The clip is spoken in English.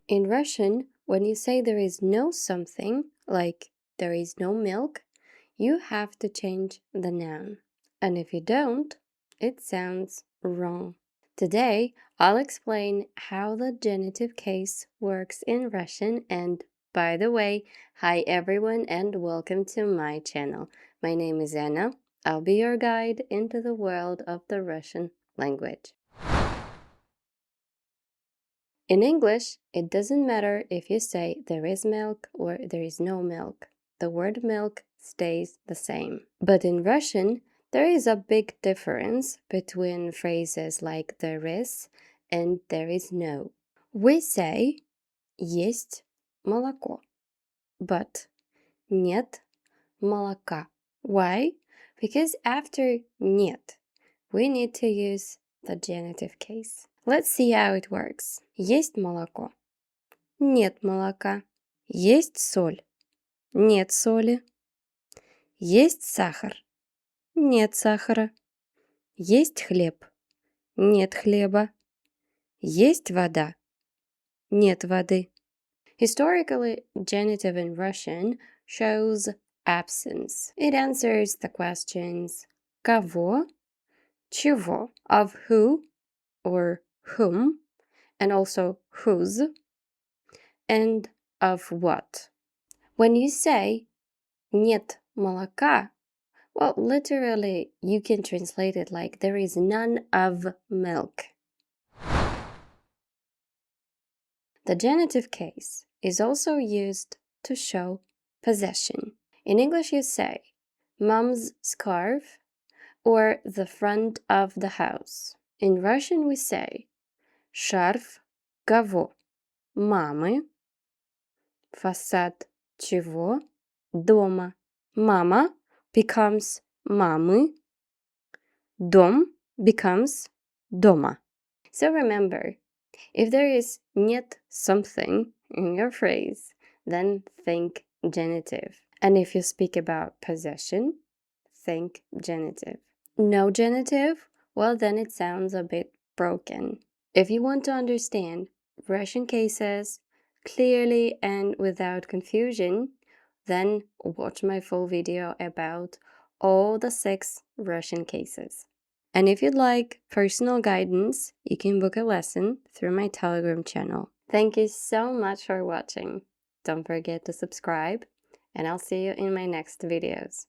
In Russian, when you say there is no something, like there is no milk, you have to change the noun. And if you don't, it sounds wrong. Today, I'll explain how the genitive case works in Russian. And by the way, hi everyone and welcome to my channel. My name is Anna. I'll be your guide into the world of the Russian language. In English, it doesn't matter if you say there is milk or there is no milk. The word milk stays the same. But in Russian, there is a big difference between phrases like there is and there is no. We say есть молоко, but нет молока. Why? Because after нет, we need to use the genitive case. Let's see how it works. Есть молоко. Нет молока. Есть соль. Нет соли. Есть сахар. Нет сахара. Есть хлеб. Нет хлеба. Есть вода. Нет воды. Historically, genitive in Russian shows absence. It answers the questions кого, чего, of who or whom, and also whose, and of what. When you say нет молока, well, literally, you can translate it like there is none of milk. The genitive case is also used to show possession. In English, you say mom's scarf or the front of the house. In Russian, we say шарф кого? Мамы. Фасад чего? Дома. Mama becomes мамы. Дом becomes дома. So remember, if there is нет something in your phrase, then think genitive. And if you speak about possession, think genitive. No genitive? Well, then it sounds a bit broken. If you want to understand Russian cases clearly and without confusion, then watch my full video about all the 6 Russian cases. And if you'd like personal guidance, you can book a lesson through my Telegram channel. Thank you so much for watching. Don't forget to subscribe, and I'll see you in my next videos.